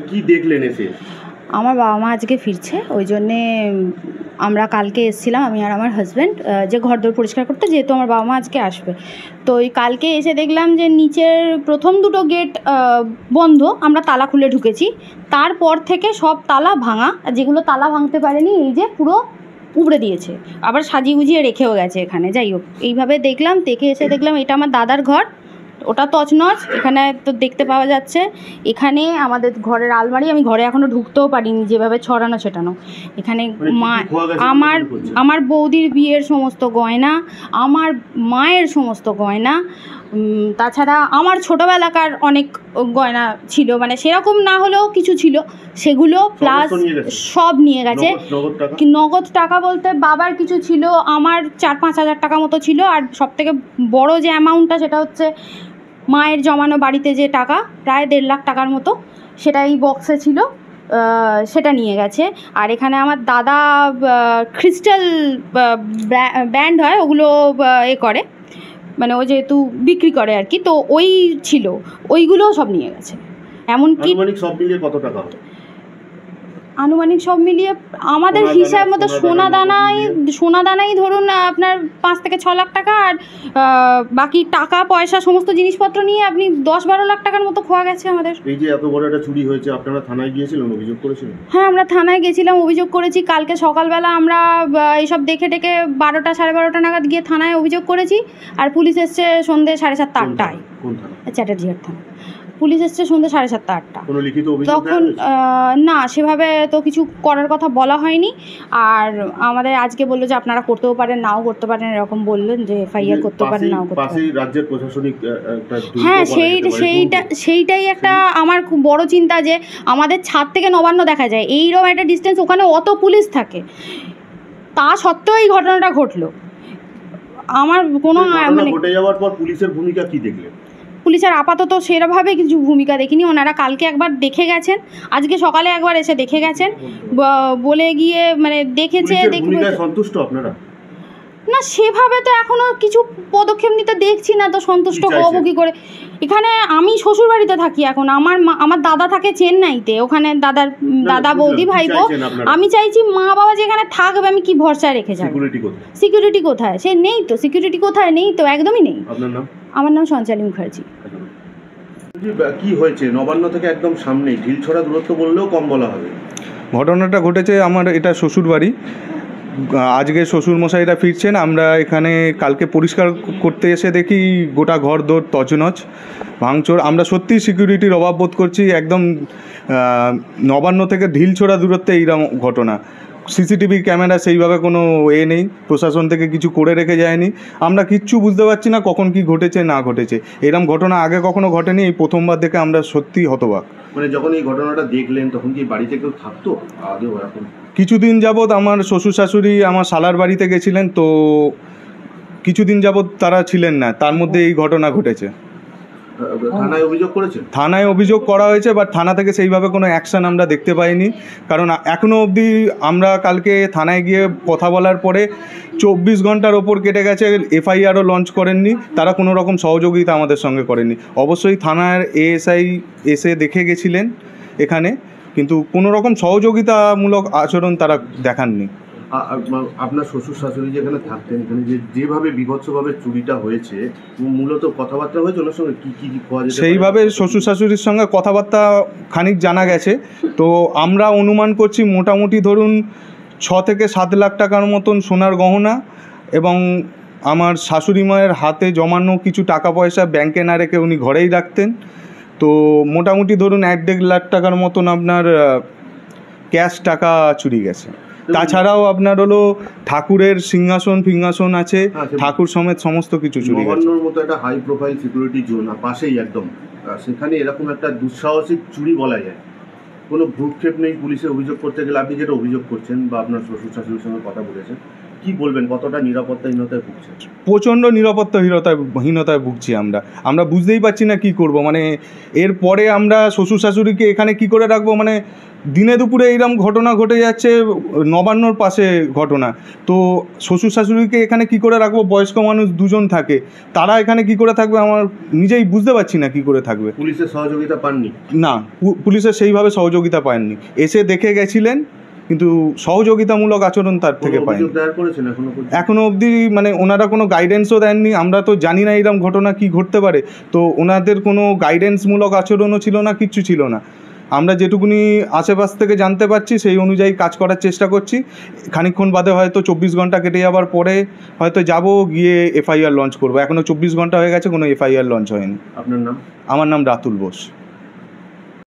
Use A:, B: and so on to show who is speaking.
A: কি দেখলেন এসে?
B: আমার বাবা মা আজকে ফিরছে, ওই জন্যে আমরা কালকে এসেছিলাম, আমি আর আমার হাজব্যান্ড, যে ঘরদোর পরিষ্কার করতে, যেহেতু আমার বাবা মা আজকে আসবে। তো ওই কালকে এসে দেখলাম যে নিচের প্রথম দুটো গেট বন্ধ, আমরা তালা খুলে ঢুকেছি। তারপর থেকে সব তালা ভাঙা, যেগুলো তালা ভাঙতে পারেনি এই যে পুরো উবড়ে দিয়েছে, আবার সাজিয়ে গুজিয়ে রেখেও গেছে এখানে। যাই হোক, এইভাবে দেখলাম, দেখে এসে দেখলাম এটা আমার দাদার ঘর, ওটা তছনছ। এখানে তো দেখতে পাওয়া যাচ্ছে, এখানে আমাদের ঘরের আলমারি, আমি ঘরে এখনও ঢুকতেও পারিনি, যেভাবে ছড়ানো ছেটানো। এখানে আমার বৌদির বিয়ের সমস্ত গয়না, আমার মায়ের সমস্ত গয়না, তাছাড়া আমার ছোটোবেলাকার অনেক গয়না ছিল, মানে সেরকম না হলেও কিছু ছিল, সেগুলো প্লাস সব নিয়ে গেছে। নগদ টাকা বলতে বাবার কিছু ছিল, আমার 4-5 হাজার টাকা মতো ছিল, আর সবথেকে বড় যে অ্যামাউন্টটা সেটা হচ্ছে মায়ের জমানো বাড়িতে যে টাকা, প্রায় 1.5 লাখ টাকার মতো, সেটা এই বক্সে ছিল, সেটা নিয়ে গেছে। আর এখানে আমার দাদা ক্রিস্টাল ব্যান্ড হয়, ওগুলো করে, মানে ও যেহেতু বিক্রি করে আর কি, তো ওই ছিল, ওইগুলোও সব নিয়ে গেছে। এমনকি
A: সব মিলিয়ে কত টাকা হবে?
B: আনুমানিক সব মিলিয়ে আমাদের হিসাব মতো সোনা দানাই ধরুন আপনার 5 থেকে 6 লাখ টাকা, আর বাকি টাকা পয়সা সমস্ত জিনিসপত্র নিয়ে আপনি 10-12 লাখ টাকার মতো খোয়া গেছে আমাদের।
A: এই যে এত বড় একটা চুরি হয়েছে, আপনারা থানায় গিয়েছিলেন, অভিযোগ করেছিলেন?
B: হ্যাঁ, আমরা থানায় গেছিলাম, অভিযোগ করেছি। কালকে সকালবেলা আমরা এইসব দেখে টেকে 12টা 12:30 নাগাদ গিয়ে থানায় অভিযোগ করেছি, আর পুলিশ এসছে সন্ধ্যে 7:30-8টায়।
A: কোন থানা?
B: চ্যাটার্জিহাট থানা। পুলিশ এসছে সন্ধ্যে 7:30-8টা।
A: কোনো লিখিত অভিযোগ
B: তখন না, সেভাবে তো কিছু করার কথা বলা হয়নি। আর আমাদের আজকে বললো যে আপনারা করতেও পারেন, নাও করতে পারেন, এরকম বললেন যে এফআইআর করতে পারেন, নাও করতে পারেন।
A: রাজ্যের প্রশাসনিক
B: হ্যাঁ, সেইটাই একটা আমার খুব বড় চিন্তা, যে আমাদের ছাদ থেকে নবান্ন দেখা যায়, এইরকম একটা ডিস্টেন্স, ওখানে অত পুলিশ থাকে, তা সত্ত্বেও এই ঘটনাটা ঘটলো। আমার কোনো
A: মানে ঘটে যাওয়ার পর পুলিশের ভূমিকা কি দেখলেন?
B: পুলিশের আপাতত সেরকমভাবে কিছু ভূমিকা দেখিনি। ওনারা কালকে একবার দেখে গেছেন, আজকে সকালে একবার এসে দেখে গেছেন, বলে গিয়ে মানে দেখেছে।
A: সন্তুষ্ট আপনারা?
B: না, সেভাবে তো এখনো কিছু পদক্ষেপ নিতে দেখছি না, তো সন্তুষ্ট হবো কি করে? এখানে আমি শ্বশুর বাড়িতে থাকি এখন, আমার দাদা থাকে চেন্নাইতে, ওখানে দাদা বৌদি ভাইপো। আমি চাইছি মা বাবা যেখানে থাকবে, আমি কি ভরসা রেখে যাবো? সিকিউরিটি কোথায়? সে নেই তো, সিকিউরিটি কোথায়? নেই তো, একদমই নেই।
A: আপনার নাম?
B: আমার নাম সঞ্চালী মুখার্জি।
A: কি হয়েছে? নবান্ন থেকে একদম সামনে, ঢিলছড়া দূরত্ব বললেও কম বলা হবে।
C: ঘটনাটা ঘটেছে আমার এটা শ্বশুর বাড়ি। আজকে শ্বশুরমশাইরা ফিরছেন, আমরা এখানে কালকে পরিষ্কার করতে এসে দেখি গোটা ঘর দোর তছনছ ভাঙচুর। আমরা সত্যিই সিকিউরিটির অভাব বোধ করছি। একদম নবান্ন থেকে ঢিলছড়া দূরত্বে এইরকম ঘটনা। সিসিটিভি ক্যামেরা সেইভাবে কোনো নেই, প্রশাসন থেকে কিছু করে রেখে যায়নি। আমরা কিচ্ছু বুঝতে পারছি না কখন কি ঘটেছে না ঘটেছে। এরকম ঘটনা আগে কখনো ঘটেনি, এই প্রথমবার দেখে আমরা সত্যিই হতবাক।
A: মানে যখন এই ঘটনাটা দেখলেন তখন কি বাড়িতে কেউ থাকতো আদৌ? এখন
C: কিছুদিন যাবৎ আমার শ্বশুর শাশুড়ি আমার শালার বাড়িতে গেছিলেন, তো কিছুদিন যাবৎ তারা ছিলেন না, তার মধ্যে এই ঘটনা ঘটেছে।
A: থানায় অভিযোগ করেছে?
C: থানায় অভিযোগ করা হয়েছে, বাট থানা থেকে সেইভাবে কোনো অ্যাকশান আমরা দেখতে পাইনি। কারণ এখনও অবধি আমরা কালকে থানায় গিয়ে কথা বলার পরে 24 ঘন্টার ওপর কেটে গেছে, এফআইআরও লঞ্চ করেননি, তারা কোনো রকম সহযোগিতা আমাদের সঙ্গে করেননি। অবশ্যই থানার এএসআই এসে দেখে গেছিলেন এখানে, কিন্তু কোনো রকম সহযোগিতামূলক আচরণ তারা দেখাননি।
A: আপনার শ্বশুর শাশুড়ি যেখানে থাকতেন, এখানে যেভাবে বিভৎসভাবে চুরিটা হয়েছে, মূলত কথাবার্তা হয়েছে ওনার সঙ্গে কি খোয়া যেতে?
C: সেইভাবে শ্বশুর শাশুড়ির সঙ্গে কথাবার্তা খানিক জানা গেছে। তো আমরা অনুমান করছি মোটামুটি ধরুন 6 থেকে 7 লাখ টাকার মতন সোনার গহনা, এবং আমার শাশুড়ি মায়ের হাতে জমানো কিছু টাকা পয়সা ব্যাংকে না রেখে উনি ঘরেই রাখতেন। তো মোটামুটি ধরুন 1-1.5 লাখ টাকার মতন আপনার ক্যাশ টাকা চুরি গেছে। তাছাড়াও আপনার হলো ঠাকুরের সিংহাসন আছে, ঠাকুর সমেত সমস্ত কিছু চুরি গেছে।
A: নবান্নর মতো একটা হাই প্রোফাইল সিকিউরিটি জোন পাশেই একদম, সেখানে এরকম একটা দুঃসাহসিক চুরি বলা যায়, কোনো ভ্রুক্ষেপ নেই পুলিশে অভিযোগ করতে গেলে? আপনি যেটা অভিযোগ করছেন বা আপনার শ্বশুর শাশুড়ির সঙ্গে কথা বলেছেন, কি বলবেন, কতটা নিরাপত্তাহীনতায় ভুগছে?
C: প্রচণ্ড নিরাপত্তাহীনতায় ভুগছি আমরা বুঝতেই পারছি না কি করব। মানে এরপরে আমরা শ্বশুর শাশুড়িকে এখানে কি করে রাখবো? মানে দিনে দুপুরে এইরকম ঘটনা ঘটে যাচ্ছে, নবান্নর পাশে ঘটনা। তো শ্বশুর শাশুড়িকে এখানে কি করে রাখবো? বয়স্ক মানুষ দুজন থাকে, তারা এখানে কি করে থাকবে আমার নিজেই বুঝতে পারছি না কি করে থাকবে।
A: পুলিশের সহযোগিতা পাননি?
C: না, পুলিশের সেইভাবে সহযোগিতা পাননি। এসে দেখে গেছিলেন, কিন্তু সহযোগিতামূলক আচরণ তার থেকে পাইনি।
A: অভিযোগ দায়ের করেছেন এখনো পর্যন্ত?
C: এখনো অবধি মানে ওনারা কোনো গাইডেন্সও দেননি। আমরা তো জানি না এরকম ঘটনা কি ঘটতে পারে, তো ওনাদের কোনো গাইডেন্সমূলক আচরণও ছিল না, কিচ্ছু ছিল না। আমরা যেটুকুনি আশেপাশ থেকে জানতে পারছি সেই অনুযায়ী কাজ করার চেষ্টা করছি। খানিকক্ষণ বাদে হয়তো 24 ঘন্টা কেটে যাওয়ার পরে হয়তো যাব, গিয়ে এফআইআর লঞ্চ করবো। এখনও 24 ঘন্টা হয়ে গেছে, কোনো এফআইআর লঞ্চ হয়নি।
A: আপনার নাম?
C: আমার নাম রাতুল বোস।